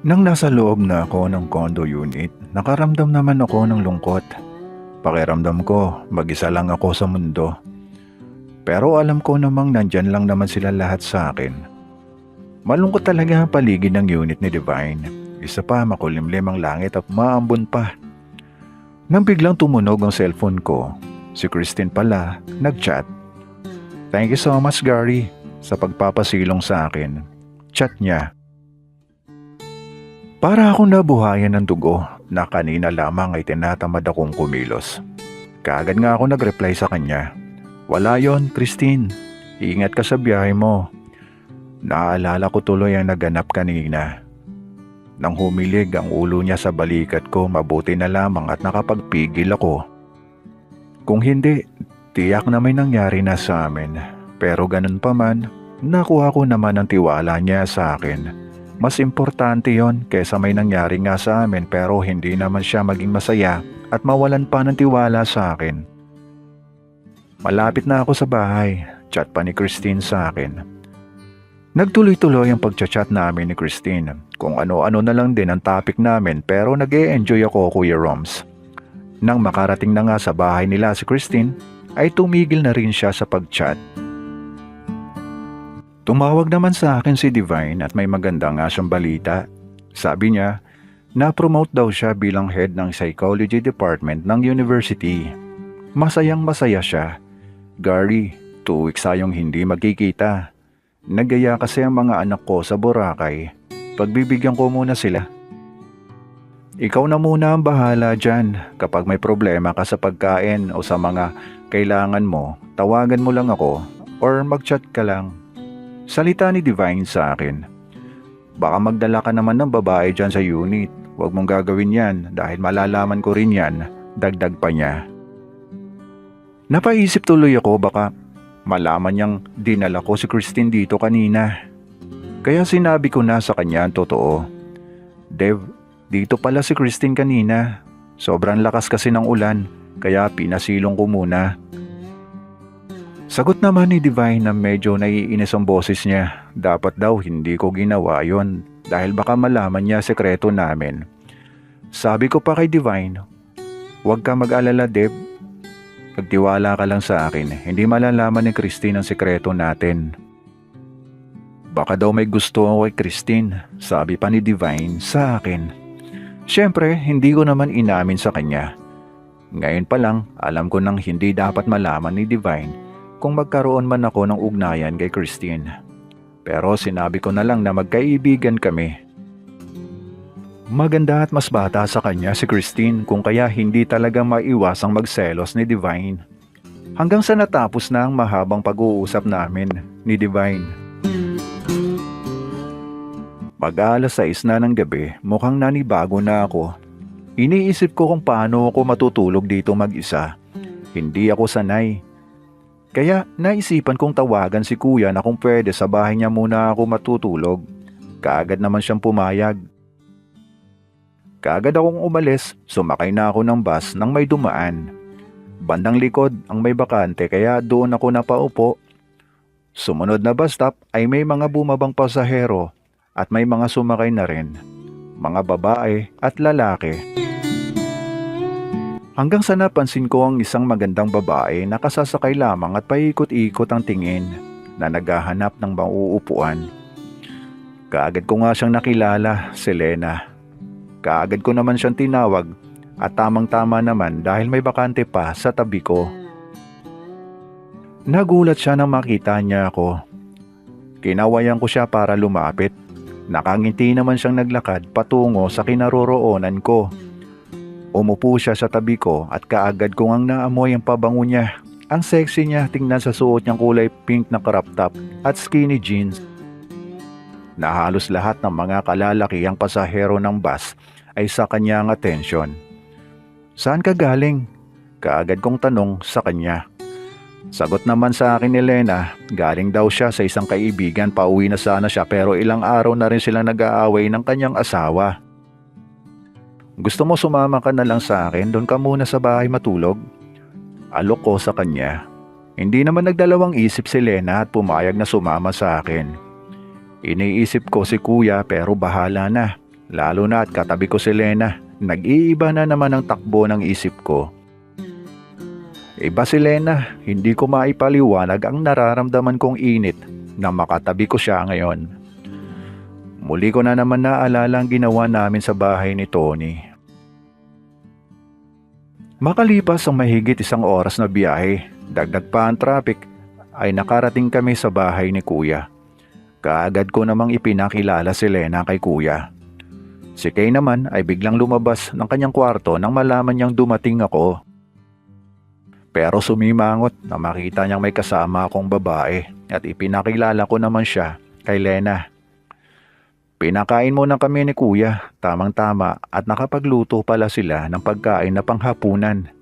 Nang nasa loob na ako ng condo unit, nakaramdam naman ako ng lungkot. Pakiramdam ko, mag-isa lang ako sa mundo. Pero alam ko namang nandyan lang naman sila lahat sa akin. Malungkot talaga ang paligid ng unit ni Divine. Isa pa, makulimlim ang langit at maambon pa. Nang biglang tumunog ang cellphone ko, si Christine pala, nag-chat. "Thank you so much, Gary, sa pagpapasilong sa akin." Chat niya. Para akong nabuhayan ng dugo na kanina lamang ay tinatamad akong kumilos. Kaagad nga ako nag-reply sa kanya. "Wala yon, Christine. Ingat ka sa biyahe mo." Naaalala ko tuloy ang naganap kanina. Nang humilig ang ulo niya sa balikat ko, mabuti na lamang at nakapagpigil ako. Kung hindi, tiyak na may nangyari na sa amin. Pero ganun pa man, nakuha ko naman ang tiwala niya sa akin. Mas importante yon kaysa may nangyari nga sa amin pero hindi naman siya maging masaya at mawalan pa ng tiwala sa akin. Malapit na ako sa bahay, chat pa ni Christine sa akin. Nagtuloy-tuloy ang pagchat-chat namin ni Christine. Kung ano-ano na lang din ang topic namin pero nag-e-enjoy ako, Kuya Roms. Nang makarating na nga sa bahay nila si Christine, ay tumigil na rin siya sa pag-chat. Tumawag naman sa akin si Divine at may maganda nga siyang balita. Sabi niya, na-promote daw siya bilang head ng psychology department ng university. Masayang masaya siya. "Gary, 2 weeks tayong hindi magkikita. Nagaya kasi ang mga anak ko sa Boracay. Pagbibigyan ko muna sila. Ikaw na muna ang bahala dyan. Kapag may problema ka sa pagkain o sa mga kailangan mo, tawagan mo lang ako or mag-chat ka lang." Salita ni Divine sa akin. "Baka magdala ka naman ng babae dyan sa unit. Huwag mong gagawin yan dahil malalaman ko rin yan." Dagdag pa niya. Napaisip tuloy ako, baka malaman niyang dinala ko si Christine dito kanina. Kaya sinabi ko na sa kanya ang totoo. "Dev, dito pala si Christine kanina. Sobrang lakas kasi ng ulan, kaya pinasilong ko muna." Sagot naman ni Divine na medyo naiinis ang boses niya. Dapat daw hindi ko ginawa yon dahil baka malaman niya sekreto namin. Sabi ko pa kay Divine, "Huwag ka mag-alala, Dev. Pagtiwala ka lang sa akin. Hindi malalaman ni Christine ang sekreto natin." Baka daw may gusto ako kay Christine, sabi pa ni Divine sa akin. Siyempre, hindi ko naman inamin sa kanya. Ngayon pa lang, alam ko nang hindi dapat malaman ni Divine kung magkaroon man ako ng ugnayan kay Christine. Pero sinabi ko na lang na magkaibigan kami. Maganda at mas bata sa kanya si Christine kung kaya hindi talaga maiwasang magselos ni Divine. Hanggang sa natapos na ang mahabang pag-uusap namin ni Divine. Mag-aalas 6 na ng gabi, mukhang nanibago na ako. Iniisip ko kung paano ako matutulog dito mag-isa. Hindi ako sanay. Kaya naisipan kong tawagan si kuya na kung pwede sa bahay niya muna ako matutulog. Kaagad naman siyang pumayag. Kaagad akong umalis, sumakay na ako ng bus nang may dumaan. Bandang likod ang may bakante kaya doon ako napaupo. Sumunod na bus stop ay may mga bumabang pasahero at may mga sumakay na rin. Mga babae at lalaki. Hanggang sa napansin ko ang isang magandang babae na kasasakay lamang at paikot-ikot ang tingin na naghahanap ng mauupuan. Kaagad ko nga siyang nakilala, si Lena. Kaagad ko naman siyang tinawag at tamang-tama naman dahil may bakante pa sa tabi ko. Nagulat siya nang makita niya ako. Kinawayan ko siya para lumapit. Nakangiti naman siyang naglakad patungo sa kinaroroonan ko. Umupo siya sa tabi ko at kaagad kong ang naamoy ang pabango niya. Ang sexy niya tingnan sa suot niyang kulay pink na crop top at skinny jeans. Na halos lahat ng mga kalalakihang pasahero ng bus ay sa kanyang atensyon. "Saan ka galing?" Kaagad kong tanong sa kanya. Sagot naman sa akin ni Lena, galing daw siya sa isang kaibigan, pauwi na sana siya pero ilang araw na rin sila nag-aaway ng kanyang asawa. "Gusto mo sumama ka na lang sa akin, doon ka muna sa bahay matulog?" Alok ko sa kanya. Hindi naman nagdalawang isip si Lena at pumayag na sumama sa akin. Iniisip ko si kuya pero bahala na. Lalo na at katabi ko si Lena, nag-iiba na naman ang takbo ng isip ko. Iba si Lena, hindi ko maipaliwanag ang nararamdaman kong init na makatabi ko siya ngayon. Muli ko na naman naalala ang ginawa namin sa bahay ni Tony. Makalipas ang mahigit 1 oras na biyahe, dagdag pa ang traffic, ay nakarating kami sa bahay ni Kuya. Kaagad ko namang ipinakilala si Lena kay Kuya. Si Kay naman ay biglang lumabas ng kanyang kwarto nang malaman niyang dumating ako. Pero sumimangot na makita niyang may kasama akong babae at ipinakilala ko naman siya kay Lena. Pinakain muna kami ni Kuya, tamang-tama, at nakapagluto pala sila ng pagkain na panghapunan.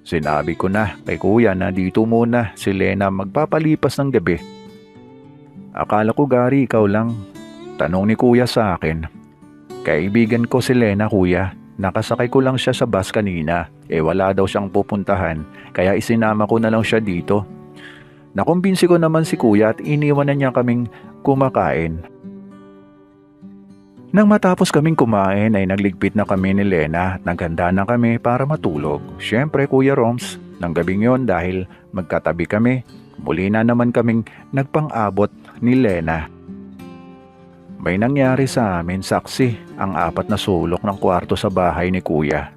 Sinabi ko na kay Kuya na dito muna si Lena magpapalipas ng gabi. Akala ko Gary ikaw lang. Tanong ni Kuya sa akin. Kaibigan ko si Lena Kuya, nakasakay ko lang siya sa bus kanina. Wala daw siyang pupuntahan, kaya isinama ko na lang siya dito. Nakumbinsi ko naman si Kuya at iniwan na niya kaming kumakain. Nang matapos kaming kumain ay nagligpit na kami ni Lena at naghanda na kami para matulog. Siyempre Kuya Roms, ng gabing yon dahil magkatabi kami, muli na naman kaming nagpang-abot ni Lena. May nangyari sa amin saksi ang 4 na sulok ng kwarto sa bahay ni Kuya.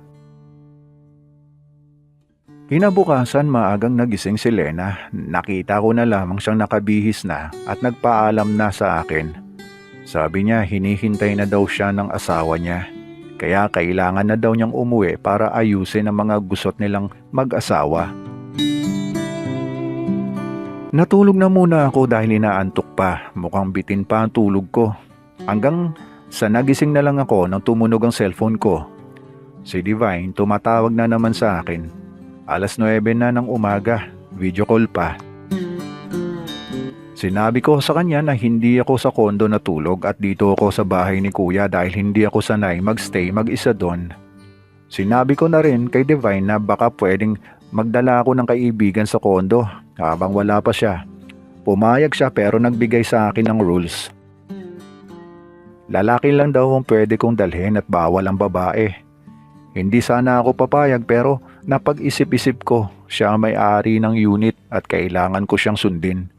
Kinabukasan maagang nagising si Lena, nakita ko na lamang siyang nakabihis na at nagpaalam na sa akin. Sabi niya hinihintay na daw siya ng asawa niya, kaya kailangan na daw niyang umuwi para ayusin ang mga gusot nilang mag-asawa. Natulog na muna ako dahil inaantok pa, mukhang bitin pa ang tulog ko. Hanggang sa nagising na lang ako nang tumunog ang cellphone ko. Si Divine tumatawag na naman sa akin. 9:00 na ng umaga, video call pa. Sinabi ko sa kanya na hindi ako sa kondo natulog at dito ako sa bahay ni Kuya dahil hindi ako sanay magstay mag-isa doon. Sinabi ko na rin kay Divine na baka pwedeng magdala ako ng kaibigan sa kondo habang wala pa siya. Pumayag siya pero nagbigay sa akin ng rules. Lalaki lang daw ang pwede kong dalhin at bawal ang babae. Hindi sana ako papayag pero napag-isip-isip ko siya ang may-ari ng unit at kailangan ko siyang sundin.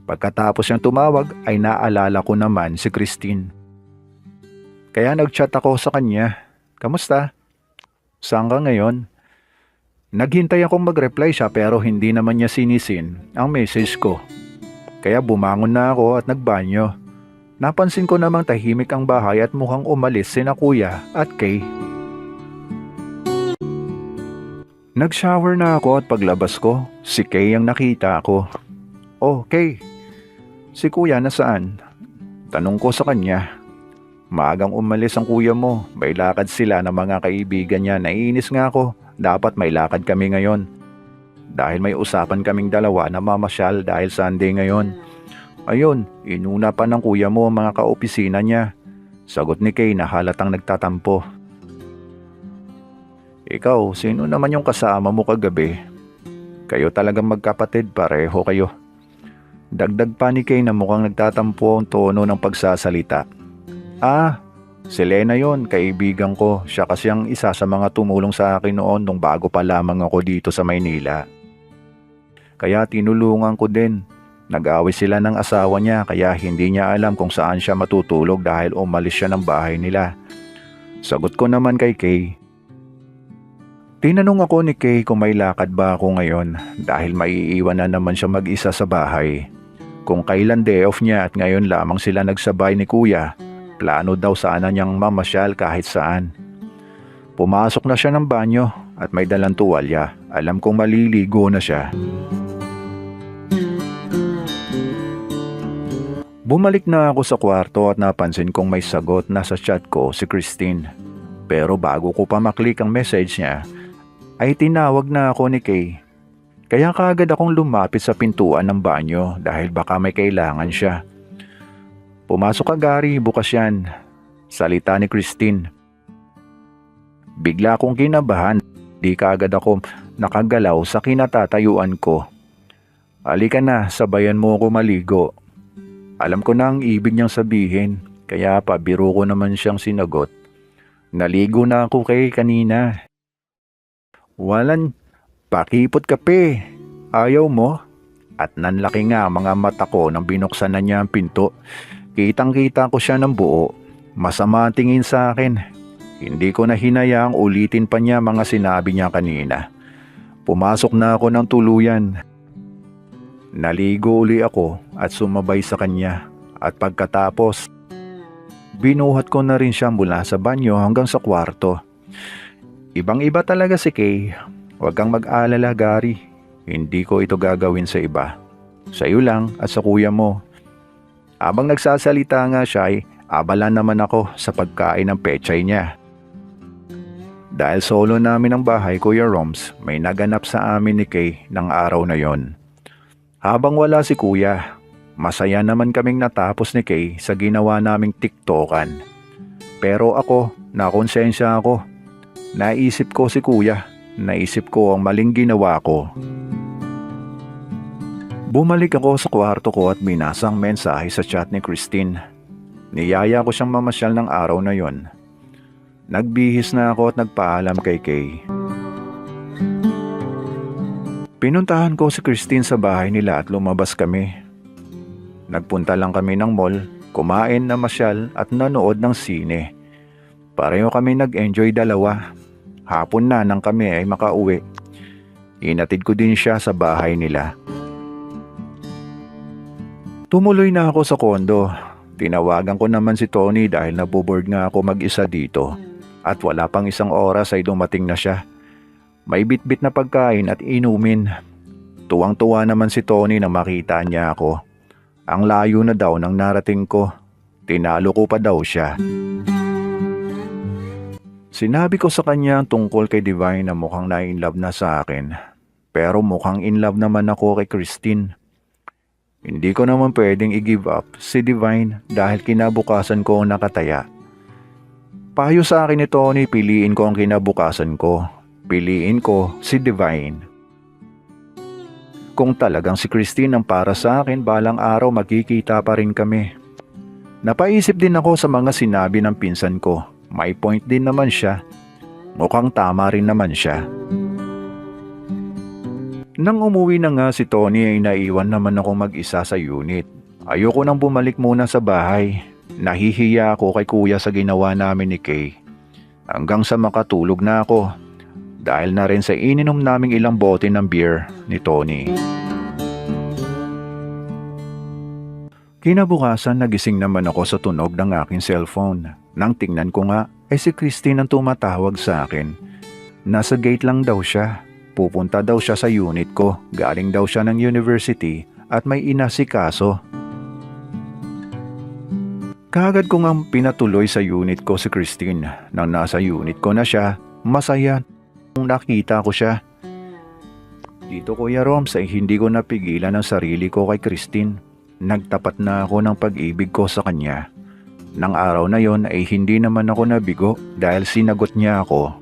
Pagkatapos niyang tumawag ay naalala ko naman si Christine. Kaya nag-chat ako sa kanya. Kamusta? Saan ka ngayon? Naghintay akong mag-reply siya pero hindi naman niya sinisin ang message ko. Kaya bumangon na ako at nagbanyo. Napansin ko namang tahimik ang bahay at mukhang umalis sina Kuya at Kay. Nag-shower na ako at paglabas ko, si Kay ang nakita ko. Oh, Kay, si Kuya nasaan? Tanong ko sa kanya. Maagang umalis ang kuya mo, may lakad sila ng mga kaibigan niya. Naiinis nga ako, dapat may lakad kami ngayon. Dahil may usapan kaming dalawa na mamasyal dahil Sunday ngayon. Ayun, inuna pa ng kuya mo ang mga kaopisina niya. Sagot ni Kay na halatang nagtatampo. Ikaw, sino naman yung kasama mo kagabi? Kayo talagang magkapatid, pareho kayo. Dagdag pa ni Kay na mukhang nagtatampo ang tono ng pagsasalita. Si Lena yon, kaibigan ko. Siya kasi ang isa sa mga tumulong sa akin noon nung bago pa lamang ako dito sa Maynila. Kaya tinulungan ko din. Nag-away sila ng asawa niya kaya hindi niya alam kung saan siya matutulog dahil umalis siya ng bahay nila. Sagot ko naman kay Kay. Tinanong ako ni Kay kung may lakad ba ako ngayon dahil maiiwan na naman siya mag-isa sa bahay. Kung kailan day off niya at ngayon lamang sila nagsabay ni Kuya, plano daw sana niyang mamasyal kahit saan. Pumasok na siya ng banyo at may dalang tuwalya. Alam kong maliligo na siya. Bumalik na ako sa kwarto at napansin kong may sagot na sa chat ko si Christine. Pero bago ko pa maklik ang message niya, ay tinawag na ako ni Kay. Kaya kaagad akong lumapit sa pintuan ng banyo dahil baka may kailangan siya. Pumasok ka Gary, bukas yan. Salita ni Christine. Bigla akong kinabahan, di kaagad ako nakagalaw sa kinatatayuan ko. Halika na, sabayan mo ako maligo. Alam ko na ang ibig niyang sabihin, Kaya pabiro ko naman siyang sinagot. Naligo na ako kay kanina. Walan, pakipot kape. Ayaw mo? At nanlaki nga mga mata ko nang binuksan na niya ang pinto. Kitang-kita ko siya ng buo. Masama ang tingin sa akin. Hindi ko na hinayaang ulitin pa niya mga sinabi niya kanina. Pumasok na ako ng tuluyan. Naligo uli ako at sumabay sa kanya. At pagkatapos, binuhat ko na rin siya mula sa banyo hanggang sa kwarto. Ibang-iba talaga si Kay. Huwag kang mag-alala, Gary. Hindi ko ito gagawin sa iba. Sa iyo lang at sa kuya mo. Habang nagsasalita nga siya ay abala naman ako sa pagkain ng pechay niya. Dahil solo namin ang bahay, Kuya Roms, may naganap sa amin ni Kay ng araw na yon. Habang wala si kuya, masaya naman kaming natapos ni Kay sa ginawa naming tiktokan. Pero ako, nakonsensya ako. Naisip ko si kuya. Naisip ko ang maling ginawa ko. Bumalik ako sa kwarto ko at binasa ang mensahe sa chat ni Christine. Niyaya ko siyang mamasyal ng araw na yon. Nagbihis na ako at nagpaalam kay Kay. Pinuntahan ko si Christine sa bahay nila at lumabas kami. Nagpunta lang kami ng mall, kumain na masyal at nanood ng sine. Pareho kami nag-enjoy dalawa. Hapon na nang kami ay makauwi. Inatid ko din siya sa bahay nila. Tumuloy na ako sa kondo. Tinawagan ko naman si Tony dahil naboboard nga ako mag-isa dito. At wala pang isang oras ay dumating na siya. May bitbit na pagkain at inumin. Tuwang-tuwa naman si Tony na makita niya ako. Ang layo na daw ng narating ko. Tinalo ko pa daw siya. Sinabi ko sa kanya ang tungkol kay Divine na mukhang na-inlove na sa akin. Pero mukhang inlove naman ako kay Christine. Hindi ko naman pwedeng i-give up si Divine dahil kinabukasan ko ang nakataya. Payo sa akin ni Tony, piliin ko ang kinabukasan ko. Piliin ko si Divine. Kung talagang si Christine ang para sa akin, balang araw magkikita pa rin kami. Napaisip din ako sa mga sinabi ng pinsan ko. May point din naman siya. Mukhang tama rin naman siya. Nang umuwi na nga si Tony ay naiwan naman ako mag-isa sa unit. Ayoko nang bumalik muna sa bahay. Nahihiya ako kay kuya sa ginawa namin ni Kay. Hanggang sa makatulog na ako. Dahil na rin sa ininom naming ilang bote ng beer ni Tony. Kinabukasan nagising naman ako sa tunog ng aking cellphone. Nang tingnan ko nga, ay si Christine ang tumatawag sa akin. Nasa gate lang daw siya. Pupunta daw siya sa unit ko. Galing daw siya ng university at may inasikaso. Kaagad ko nga pinatuloy sa unit ko si Christine. Nang nasa unit ko na siya, masaya nung nakita ko siya. Dito Kuya Roms ay hindi ko napigilan ang sarili ko kay Christine. Nagtapat na ako ng pag-ibig ko sa kanya. Nang araw na yon ay hindi naman ako nabigo dahil sinagot niya ako.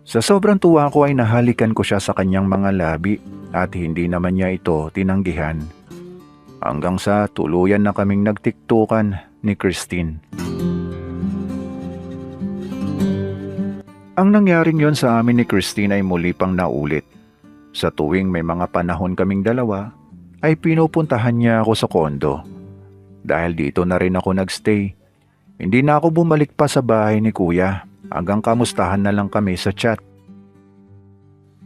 Sa sobrang tuwa ko ay nahalikan ko siya sa kanyang mga labi at hindi naman niya ito tinanggihan. Hanggang sa tuluyan na kaming nagtiktukan ni Christine. Ang nangyaring yon sa amin ni Christine ay muli pang naulit. Sa tuwing may mga panahon kaming dalawa, ay pinupuntahan niya ako sa kondo. Dahil dito na rin ako nagstay. Hindi na ako bumalik pa sa bahay ni kuya hanggang kamustahan na lang kami sa chat.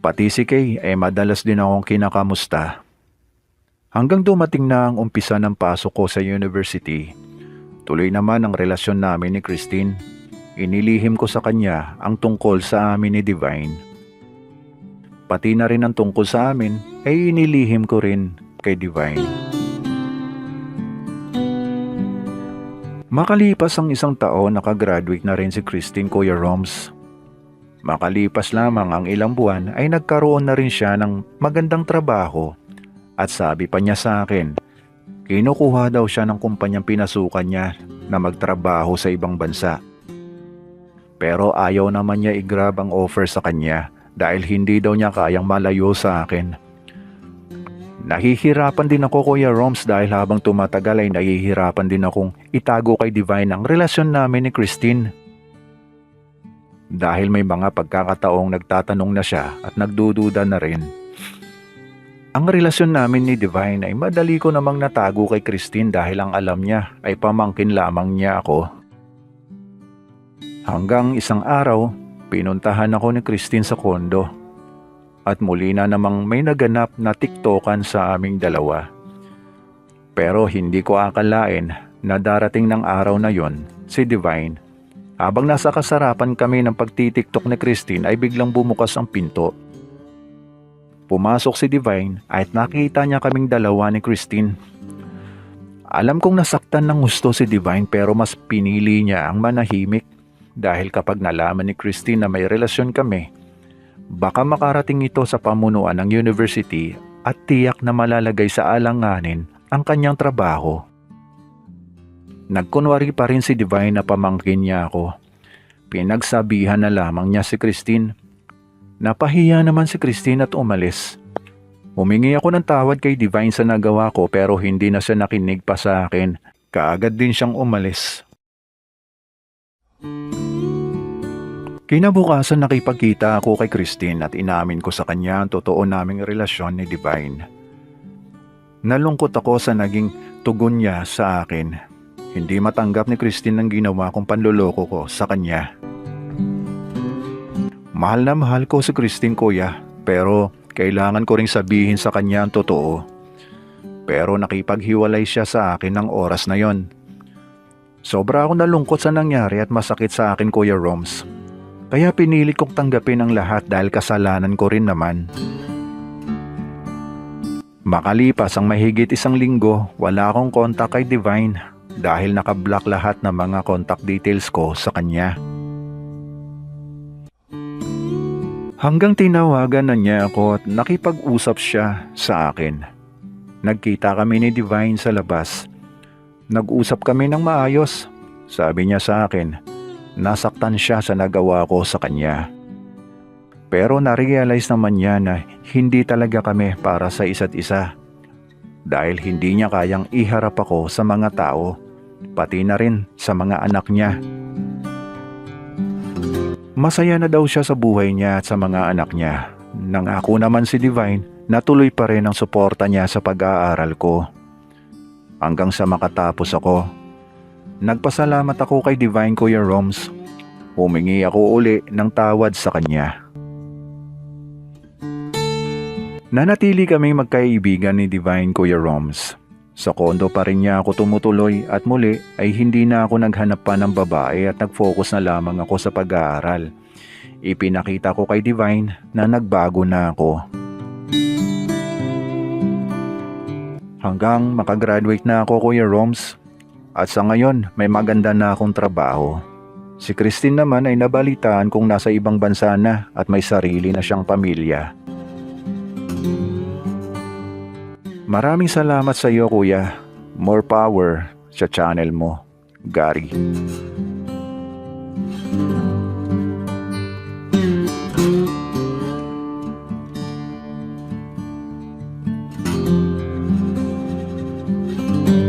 Pati si Kay ay madalas din akong kinakamusta. Hanggang dumating na ang umpisa ng pasok ko sa university. Tuloy naman ang relasyon namin ni Christine. Inilihim ko sa kanya ang tungkol sa amin ni Divine. Pati na rin ang tungkol sa amin ay inilihim ko rin kay Divine. Makalipas ang isang taon, nakagraduate na rin si Christine, Kuya Roms. Makalipas lamang ang ilang buwan ay nagkaroon na rin siya ng magandang trabaho. At sabi pa niya sa akin, kinukuha daw siya ng kumpanyang pinasukan niya na magtrabaho sa ibang bansa. Pero ayaw naman niya i-grab ang offer sa kanya dahil hindi daw niya kayang malayo sa akin. Nahihirapan din ako, Kuya Roms, dahil habang tumatagal ay nahihirapan din akong itago kay Divine ang relasyon namin ni Christine. Dahil may mga pagkakataong nagtatanong na siya at nagdududa na rin. Ang relasyon namin ni Divine ay madali ko namang natago kay Christine dahil ang alam niya ay pamangkin lamang niya ako. Hanggang isang araw, pinuntahan ako ni Christine sa kondo. At muli na namang may naganap na tiktokan sa aming dalawa. Pero hindi ko akalain na darating ng araw na yon si Divine. Habang nasa kasarapan kami ng pagtitiktok ni Christine ay biglang bumukas ang pinto. Pumasok si Divine at nakita niya kaming dalawa ni Christine. Alam kong nasaktan ng gusto si Divine pero mas pinili niya ang manahimik dahil kapag nalaman ni Christine na may relasyon kami, baka makarating ito sa pamunuan ng university at tiyak na malalagay sa alanganin ang kanyang trabaho. Nagkunwari pa rin si Divine na pamangkin niya ako. Pinagsabihan na lamang niya si Christine. Napahiya naman si Christine at umalis. Humingi ako ng tawad kay Divine sa nagawa ko pero hindi na siya nakinig pa sa akin. Kaagad din siyang umalis. Kinabukasan nakipagkita ako kay Christine at inamin ko sa kanya ang totoo naming relasyon ni Divine. Nalungkot ako sa naging tugon niya sa akin. Hindi matanggap ni Christine ang ginawa kong panloloko ko sa kanya. Mahal na mahal ko si Christine, kuya, pero kailangan ko ring sabihin sa kanya ang totoo. Pero nakipaghiwalay siya sa akin ng oras na yon. Sobra akong nalungkot sa nangyari at masakit sa akin, Kuya Roms. Kaya pinilit kong tanggapin ang lahat dahil kasalanan ko rin naman. Makalipas ang mahigit isang linggo, wala akong kontak kay Divine dahil nakablock lahat ng mga contact details ko sa kanya. Hanggang tinawagan na niya ako at nakipag-usap siya sa akin. Nagkita kami ni Divine sa labas. Nag-usap kami ng maayos. Sabi niya sa akin, nasaktan siya sa nagawa ko sa kanya. Pero na-realize naman niya na hindi talaga kami para sa isa't isa. Dahil hindi niya kayang iharap ako sa mga tao, pati na rin sa mga anak niya. Masaya na daw siya sa buhay niya at sa mga anak niya. Nangako naman si Divine na tuloy pa rin ang suporta niya sa pag-aaral ko. Hanggang sa makatapos ako. Nagpasalamat ako kay Divine, Kuya Roms. Humingi ako uli ng tawad sa kanya. Nanatili kaming magkaibigan ni Divine, Kuya Roms. Sa kondo pa rin niya ako tumutuloy at muli ay hindi na ako naghanap pa ng babae at nag-focus na lamang ako sa pag-aaral. Ipinakita ko kay Divine na nagbago na ako. Hanggang makagraduate na ako, Kuya Roms. At sa ngayon, may maganda na akong trabaho. Si Christine naman ay nabalitaan kung nasa ibang bansa na at may sarili na siyang pamilya. Maraming salamat sa iyo, Kuya. More power sa channel mo, Gary.